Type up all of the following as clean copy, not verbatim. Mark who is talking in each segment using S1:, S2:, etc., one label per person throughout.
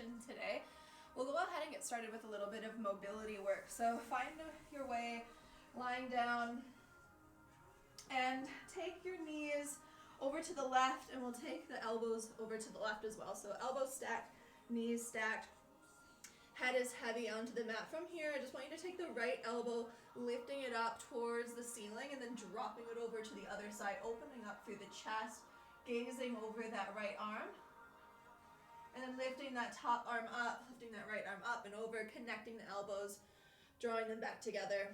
S1: session today. We'll go ahead and get started with a little bit of mobility work. So find your way lying down and take your knees over to the left, and we'll take the elbows over to the left as well. So elbows stacked, knees stacked, head is heavy onto the mat. From here, I just want you to take the right elbow, lifting it up towards the ceiling, and then dropping it over to the other side, opening up through the chest, gazing over that right arm, and then lifting that top arm up, lifting that right arm up and over, connecting the elbows, drawing them back together.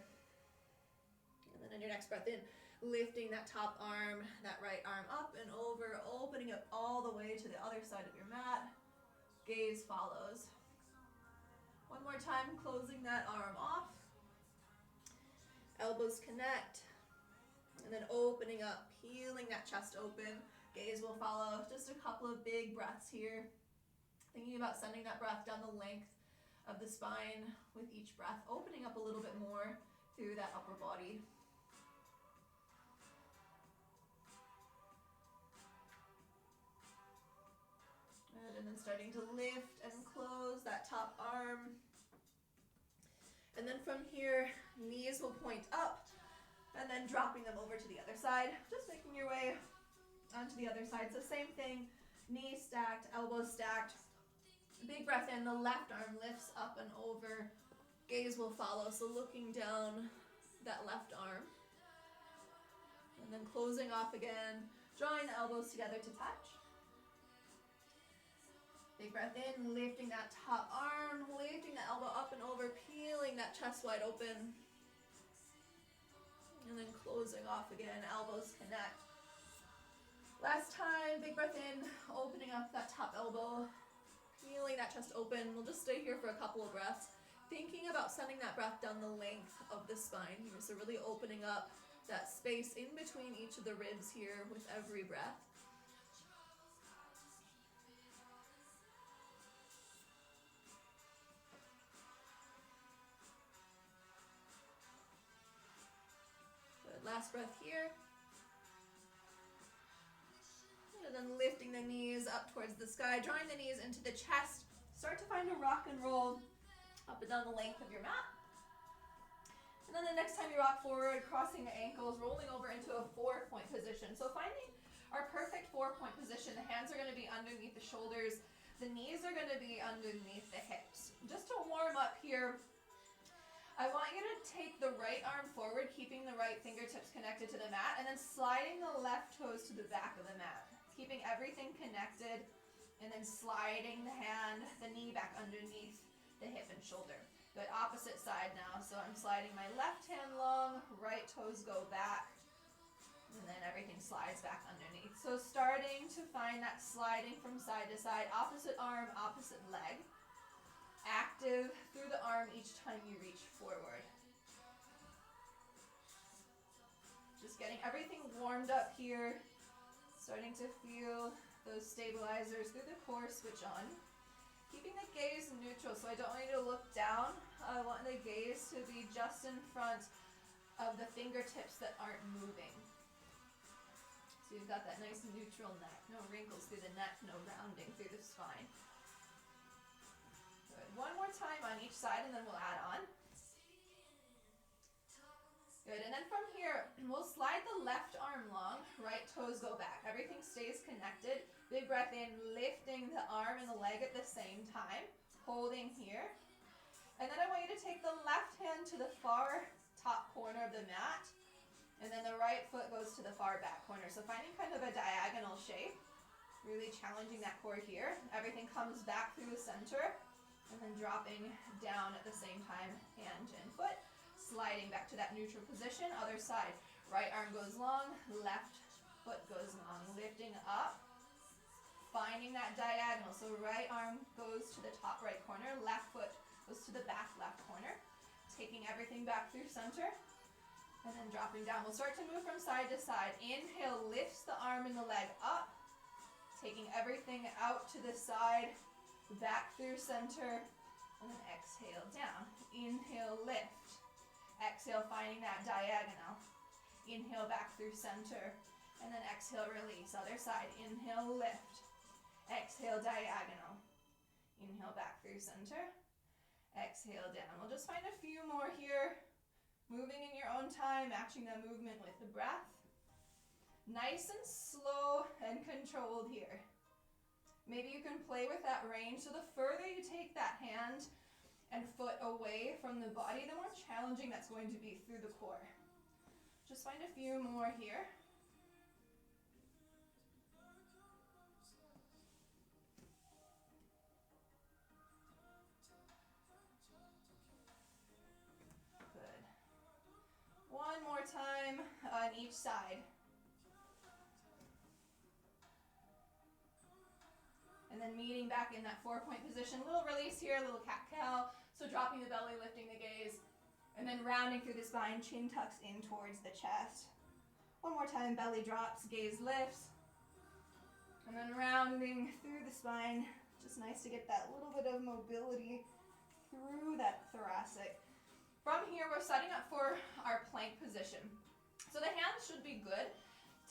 S1: And then on your next breath in, lifting that top arm, that right arm up and over, opening up all the way to the other side of your mat. Gaze follows. One more time, closing that arm off. Elbows connect. And then opening up, peeling that chest open. Gaze will follow. Just a couple of big breaths here. Thinking about sending that breath down the length of the spine with each breath, opening up a little bit more through that upper body. Good, and then starting to lift and close that top arm. And then from here, knees will point up and then dropping them over to the other side. Just making your way onto the other side. So same thing, knees stacked, elbows stacked. Big breath in, the left arm lifts up and over. Gaze will follow, so looking down that left arm. And then closing off again, drawing the elbows together to touch. Big breath in, lifting that top arm, lifting the elbow up and over, peeling that chest wide open. And then closing off again, elbows connect. Last time, big breath in, opening up that top elbow, peeling that chest open. We'll just stay here for a couple of breaths, thinking about sending that breath down the length of the spine here. So really opening up that space in between each of the ribs here with every breath. Good, last breath here. And then lifting the knees up towards the sky, drawing the knees into the chest. Start to find a rock and roll up and down the length of your mat. And then the next time you rock forward, crossing the ankles, rolling over into a 4-point position. So finding our perfect 4-point position, the hands are going to be underneath the shoulders, the knees are going to be underneath the hips. Just to warm up here, I want you to take the right arm forward, keeping the right fingertips connected to the mat, and then sliding the left toes to the back of the mat. Keeping everything connected, and then sliding the hand, the knee back underneath the hip and shoulder. Good, opposite side now. So I'm sliding my left hand long, right toes go back, and then everything slides back underneath. So starting to find that sliding from side to side, opposite arm, opposite leg. Active through the arm each time you reach forward. Just getting everything warmed up here. Starting to feel those stabilizers through the core switch on. Keeping the gaze neutral, so I don't want you to look down. I want the gaze to be just in front of the fingertips that aren't moving. So you've got that nice neutral neck. No wrinkles through the neck, no rounding through the spine. Good. One more time on each side and then we'll add on. Good, and then from here, we'll slide the left arm long, right toes go back. Everything stays connected. Big breath in, lifting the arm and the leg at the same time, holding here. And then I want you to take the left hand to the far top corner of the mat, and then the right foot goes to the far back corner. So finding kind of a diagonal shape, really challenging that core here. Everything comes back through the center, and then dropping down at the same time, hand and foot. Sliding back to that neutral position, other side. Right arm goes long, left foot goes long. Lifting up, finding that diagonal. So right arm goes to the top right corner, left foot goes to the back left corner. Taking everything back through center, and then dropping down. We'll start to move from side to side. Inhale, lifts the arm and the leg up. Taking everything out to the side, back through center, and then exhale down. Inhale, lift. Exhale, finding that diagonal. Inhale back through center, and then exhale, release. Other side, inhale, lift. Exhale, diagonal. Inhale back through center. Exhale down. We'll just find a few more here. Moving in your own time, matching that movement with the breath. Nice and slow and controlled here. Maybe you can play with that range. So the further you take that hand and foot away from the body, the more challenging that's going to be through the core. Just find a few more here. Good. One more time on each side. And then meeting back in that 4-point position. Little release here, little cat-cow. So dropping the belly, lifting the gaze. And then rounding through the spine, chin tucks in towards the chest. One more time, belly drops, gaze lifts. And then rounding through the spine. Just nice to get that little bit of mobility through that thoracic. From here, we're setting up for our plank position. So the hands should be good.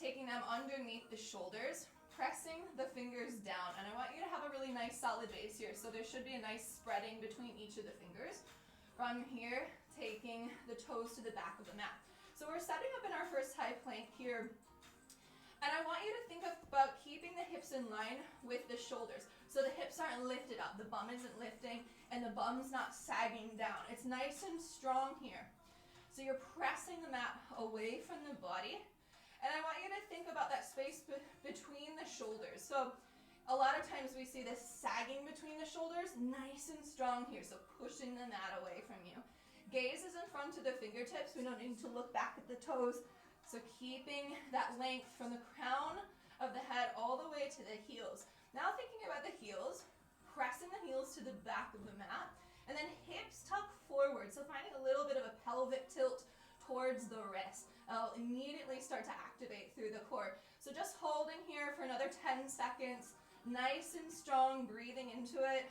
S1: Taking them underneath the shoulders. Pressing the fingers down, and I want you to have a really nice solid base here, so there should be a nice spreading between each of the fingers. From here, taking the toes to the back of the mat. So we're setting up in our first high plank here, and I want you to think about keeping the hips in line with the shoulders. So the hips aren't lifted up, the bum isn't lifting, and the bum's not sagging down. It's nice and strong here. So you're pressing the mat away from the body. And I want you to think about that space between the shoulders. So a lot of times we see this sagging between the shoulders, nice and strong here. So pushing the mat away from you. Gaze is in front of the fingertips. We don't need to look back at the toes. So keeping that length from the crown of the head all the way to the heels. Now thinking about the heels, pressing the heels to the back of the mat. And then hips tuck forward. So finding a little bit of a pelvic tilt towards the wrist. I'll immediately start to activate through the core. So just holding here for another 10 seconds. Nice and strong, breathing into it.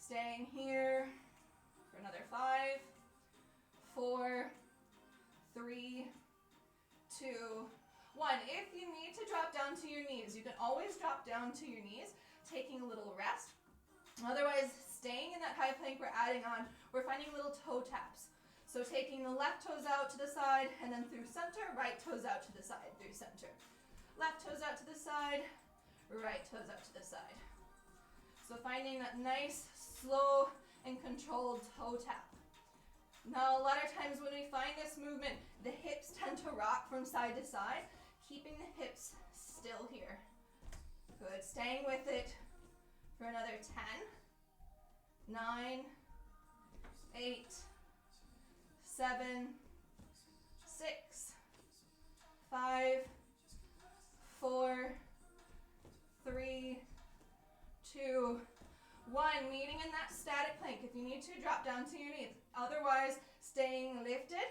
S1: Staying here for another 5, 4, 3, 2, 1. If you need to drop down to your knees, you can always drop down to your knees, taking a little rest. Otherwise, staying in that high plank we're adding on, we're finding little toe taps. So taking the left toes out to the side and then through center, right toes out to the side, through center. Left toes out to the side, right toes out to the side. So finding that nice, slow, and controlled toe tap. Now a lot of times when we find this movement, the hips tend to rock from side to side, keeping the hips still here. Good, staying with it for another 10, 9, 8, 7, 6, 5, 4, 3, 2, 1. Meeting in that static plank. If you need to, drop down to your knees. Otherwise, staying lifted.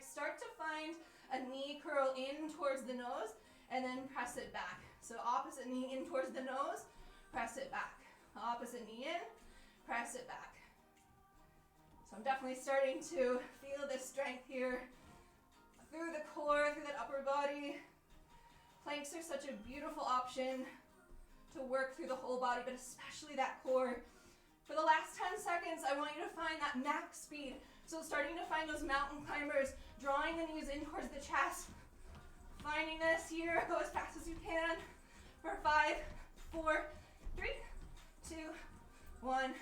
S1: Start to find a knee curl in towards the nose and then press it back. So opposite knee in towards the nose, press it back. Opposite knee in, press it back. So I'm definitely starting to feel this strength here through the core, through that upper body. Planks are such a beautiful option to work through the whole body, but especially that core. For the last 10 seconds, I want you to find that max speed. So starting to find those mountain climbers, drawing the knees in towards the chest. Finding this here, go as fast as you can. For 5, 4, 3, 2, 1.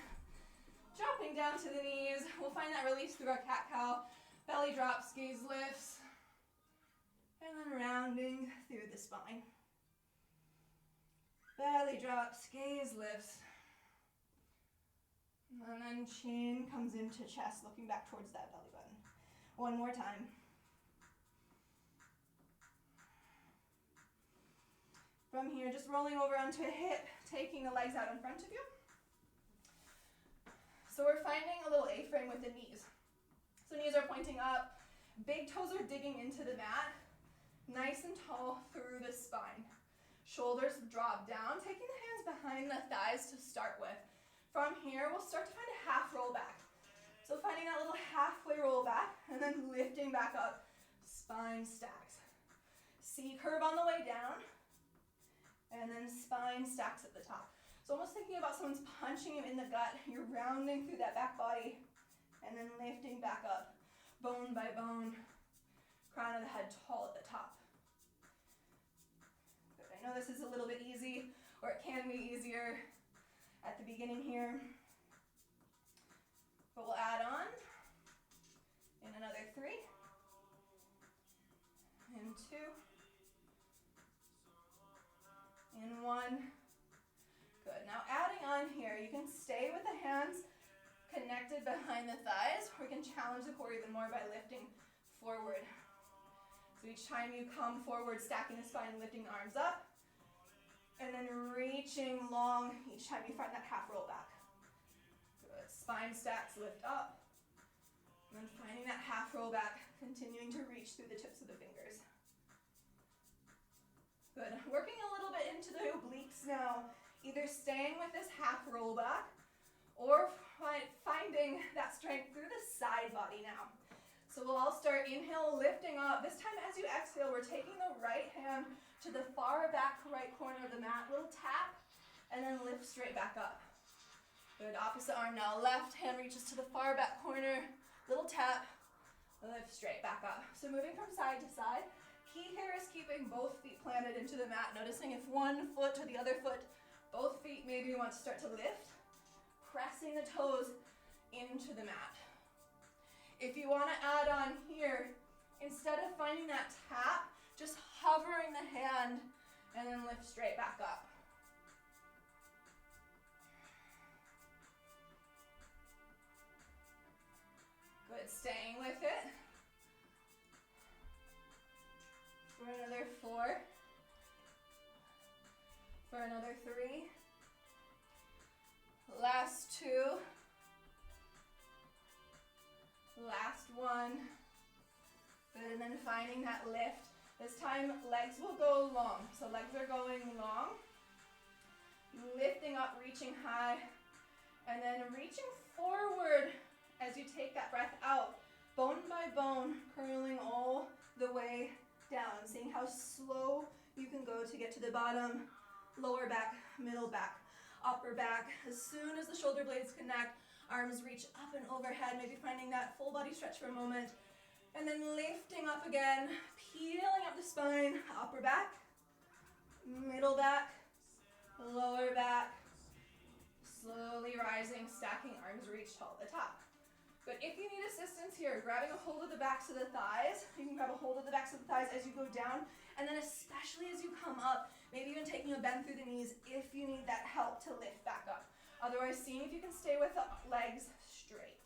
S1: Dropping down to the knees. We'll find that release through our cat-cow. Belly drops, gaze lifts. And then rounding through the spine. Belly drops, gaze lifts. And then chin comes into chest, looking back towards that belly button. One more time. From here, just rolling over onto a hip, taking the legs out in front of you. So we're finding a little A-frame with the knees. So knees are pointing up, big toes are digging into the mat, nice and tall through the spine. Shoulders drop down, taking the hands behind the thighs to start with. From here, we'll start to find a half roll back. So finding that little halfway roll back, and then lifting back up, spine stacks. C curve on the way down, and then spine stacks at the top. So almost thinking about someone's punching you in the gut. You're rounding through that back body and then lifting back up, bone by bone, crown of the head tall at the top. Good. I know this is a little bit easy, or it can be easier at the beginning here, but we'll add on in another 3, and 2, and 1. Good. Now adding on here, you can stay with the hands connected behind the thighs, or you can challenge the core even more by lifting forward. So each time you come forward, stacking the spine, lifting the arms up, and then reaching long each time you find that half roll back. Good. Spine stacks, lift up, and then finding that half roll back, continuing to reach through the tips of the fingers. Good. Working a little bit into the obliques now, either staying with this half roll back or finding that strength through the side body now. So we'll all start, inhale, lifting up. This time as you exhale, we're taking the right hand to the far back right corner of the mat, little tap, and then lift straight back up. Good, opposite arm now. Left hand reaches to the far back corner, little tap, lift straight back up. So moving from side to side. Key here is keeping both feet planted into the mat, noticing if one foot to the other foot, both feet maybe you want to start to lift, pressing the toes into the mat. If you want to add on here, instead of finding that tap, just hovering the hand and then lift straight back up. Good, staying with it. For another 4. For another 3. Last 2. Last 1. Good, and then finding that lift. This time legs will go long. So legs are going long. Lifting up, reaching high. And then reaching forward as you take that breath out. Bone by bone, curling all the way down. Seeing how slow you can go to get to the bottom. Lower back, middle back, upper back. As soon as the shoulder blades connect, arms reach up and overhead, maybe finding that full body stretch for a moment. And then lifting up again, peeling up the spine, upper back, middle back, lower back. Slowly rising, stacking, arms reach tall at the top. But if you need assistance here, grabbing a hold of the backs of the thighs, you can grab a hold of the backs of the thighs as you go down, and then especially as you come up, maybe even taking a bend through the knees if you need that help to lift back up. Otherwise, seeing if you can stay with the legs straight.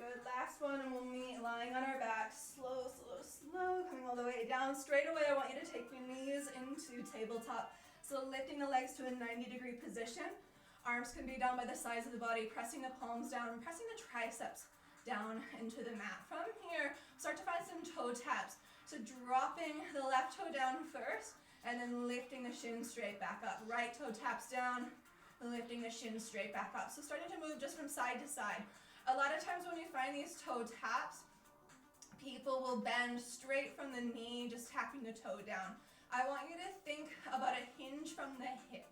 S1: Good, last one, and we'll meet lying on our back. Slow, slow, slow, coming all the way down. Straight away, I want you to take your knees into tabletop. So lifting the legs to a 90-degree position. Arms can be down by the sides of the body, pressing the palms down, and pressing the triceps down into the mat. From here, start to find some toe taps. So dropping the left toe down first, and then lifting the shin straight back up. Right toe taps down, lifting the shin straight back up. So starting to move just from side to side. A lot of times when you find these toe taps, people will bend straight from the knee, just tapping the toe down. I want you to think about a hinge from the hip.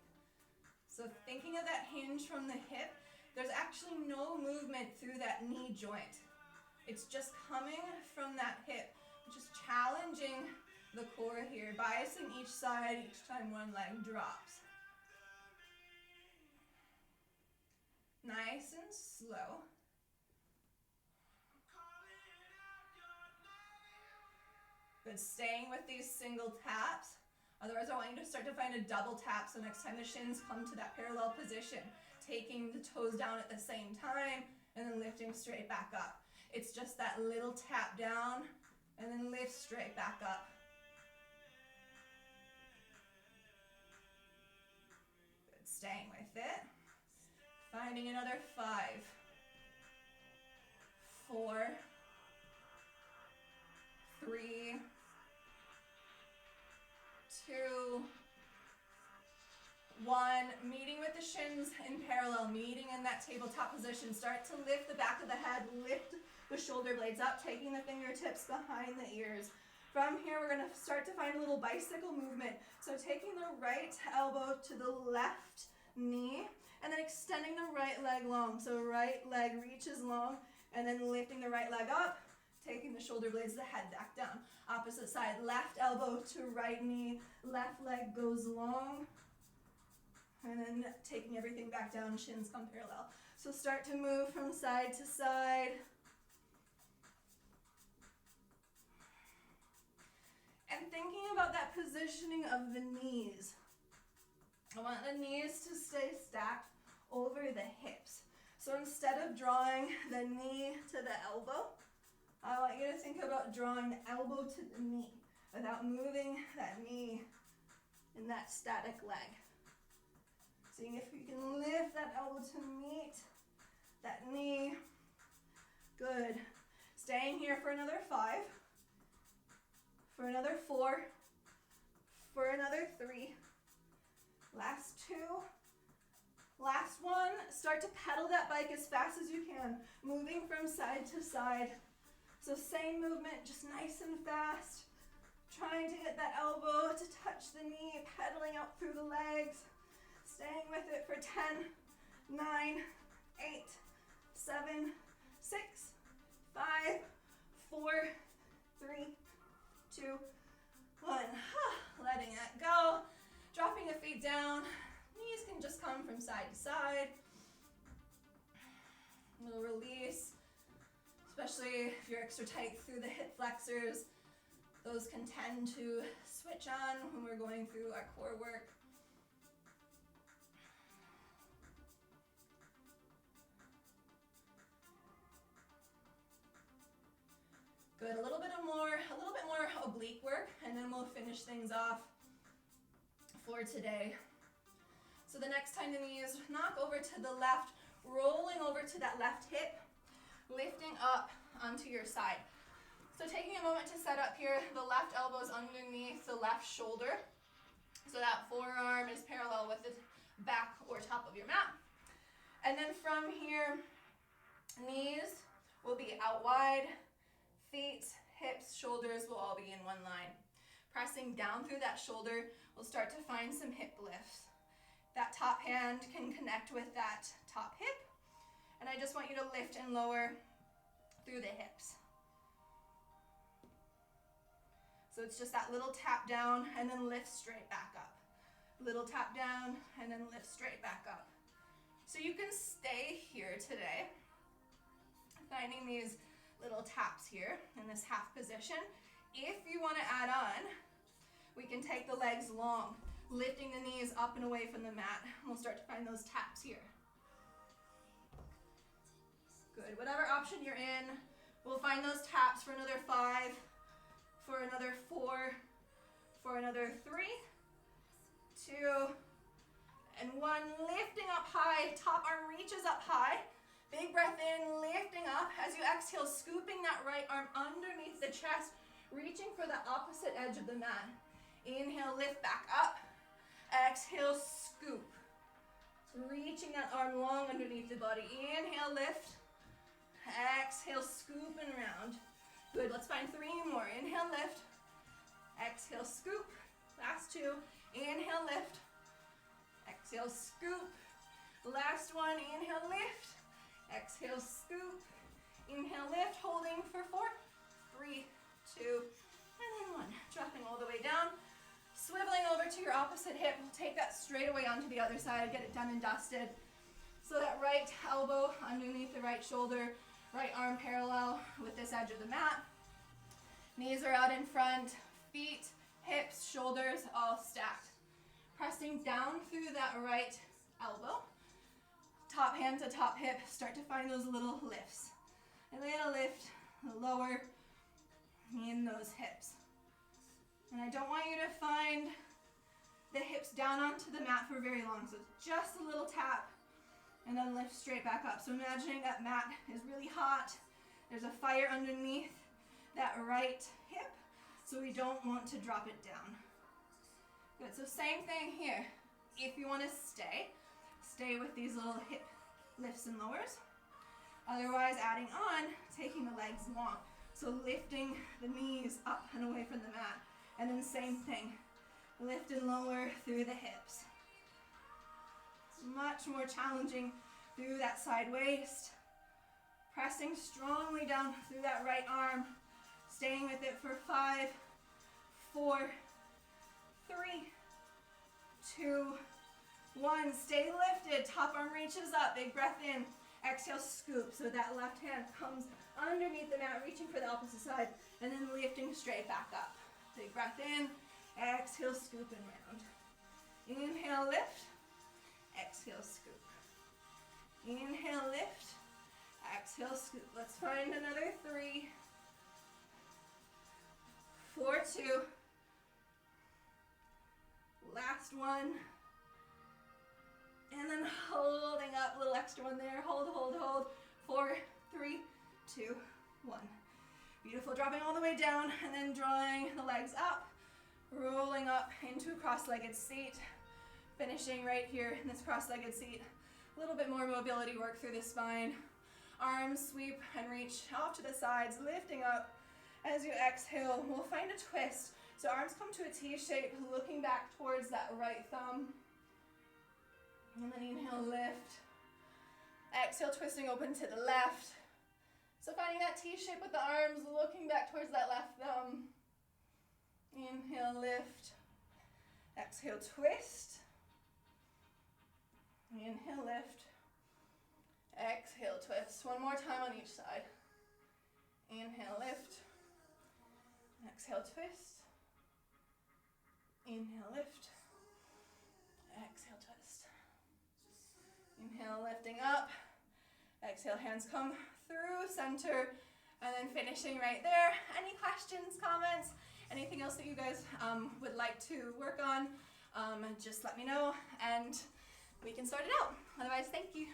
S1: So thinking of that hinge from the hip, there's actually no movement through that knee joint. It's just coming from that hip, which is challenging the core here, biasing each side each time one leg drops. Nice and slow. Good, staying with these single taps. Otherwise, I want you to start to find a double tap. So next time the shins come to that parallel position, taking the toes down at the same time and then lifting straight back up. It's just that little tap down and then lift straight back up. Good, staying with it. Finding another 5, 4, 3, 2, shins in parallel, meeting in that tabletop position. Start to lift the back of the head, lift the shoulder blades up, taking the fingertips behind the ears. From here, we're gonna start to find a little bicycle movement. So taking the right elbow to the left knee, and then extending the right leg long. So right leg reaches long, and then lifting the right leg up, taking the shoulder blades, the head back down. Opposite side, left elbow to right knee, left leg goes long, and then taking everything back down, shins come parallel. So start to move from side to side. And thinking about that positioning of the knees. I want the knees to stay stacked over the hips. So instead of drawing the knee to the elbow, I want you to think about drawing the elbow to the knee without moving that knee in that static leg. Seeing if you can lift that elbow to meet that knee. Good. Staying here for another 5, for another 4, for another 3. Last 2. Last 1. Start to pedal that bike as fast as you can, moving from side to side. So same movement, just nice and fast. Trying to get that elbow to touch the knee, pedaling out through the legs. Staying with it for 10, 9, 8, 7, 6, 5, 4, 3, 2, 1. Letting it go. Dropping the feet down. Knees can just come from side to side. A little release, especially if you're extra tight through the hip flexors. Those can tend to switch on when we're going through our core work. Good, a little bit more oblique work, and then we'll finish things off for today. So the next time the knees knock over to the left, rolling over to that left hip, lifting up onto your side. So taking a moment to set up here, the left elbow is underneath the left shoulder. So that forearm is parallel with the back or top of your mat. And then from here, knees will be out wide, feet, hips, shoulders will all be in one line. Pressing down through that shoulder, we'll start to find some hip lifts. That top hand can connect with that top hip. And I just want you to lift and lower through the hips. So it's just that little tap down and then lift straight back up. Little tap down and then lift straight back up. So you can stay here today, finding these little taps here in this half position. If you want to add on, we can take the legs long, lifting the knees up and away from the mat. We'll start to find those taps here. Good, whatever option you're in, we'll find those taps for another 5, for another 4, for another 3, 2, and 1. Lifting up high, top arm reaches up high. Big breath in, lifting up. As you exhale, scooping that right arm underneath the chest, reaching for the opposite edge of the mat. Inhale, lift back up. Exhale, scoop. Reaching that arm long underneath the body. Inhale, lift. Exhale, scoop and round. Good, let's find 3 more. Inhale, lift. Exhale, scoop. Last 2. Inhale, lift. Exhale, scoop. Last 1. Inhale, lift. Exhale, scoop. Inhale, lift. Holding for 4, 3, 2, and then 1. Dropping all the way down. Swiveling over to your opposite hip. We'll take that straight away onto the other side. Get it done and dusted. So that right elbow underneath the right shoulder. Right arm parallel with this edge of the mat. Knees are out in front. Feet, hips, shoulders all stacked. Pressing down through that right elbow. Top hand to top hip. Start to find those little lifts. A little lift, lower in those hips. And I don't want you to find the hips down onto the mat for very long. So it's just a little tap. And then lift straight back up. So imagining that mat is really hot. There's a fire underneath that right hip. So we don't want to drop it down. Good, so same thing here. If you want to stay stay with these little hip lifts and lowers. Otherwise, adding on, taking the legs long. So lifting the knees up and away from the mat. And then same thing, lift and lower through the hips. It's much more challenging through that side waist. Pressing strongly down through that right arm. Staying with it for 5, 4, 3, 2, 1. Stay lifted. Top arm reaches up. Big breath in. Exhale, scoop. So that left hand comes underneath the mat, reaching for the opposite side, and then lifting straight back up. Big breath in. Exhale, scoop and round. Inhale, lift. Exhale, scoop. Inhale, lift. Exhale, scoop. Let's find another 3, 4, 2. Last one. And then holding up, a little extra one there. Hold, hold, hold. 4, 3, 2, 1. Beautiful. Dropping all the way down and then drawing the legs up, rolling up into a cross-legged seat. Finishing right here in this cross-legged seat. A little bit more mobility work through the spine. Arms sweep and reach off to the sides, lifting up. As you exhale, we'll find a twist. So arms come to a T shape, looking back towards that right thumb. And then inhale, lift. Exhale, twisting open to the left. So finding that T shape with the arms, looking back towards that left thumb. Inhale, lift. Exhale, twist. Inhale, lift. Exhale, twist. One more time on each side. Inhale, lift. Exhale, twist. Inhale, lift. Exhale, twist. Inhale, lifting up. Exhale, hands come through center. And then finishing right there. Any questions, comments, anything else that you guys would like to work on, just let me know and we can start it out. Otherwise, thank you.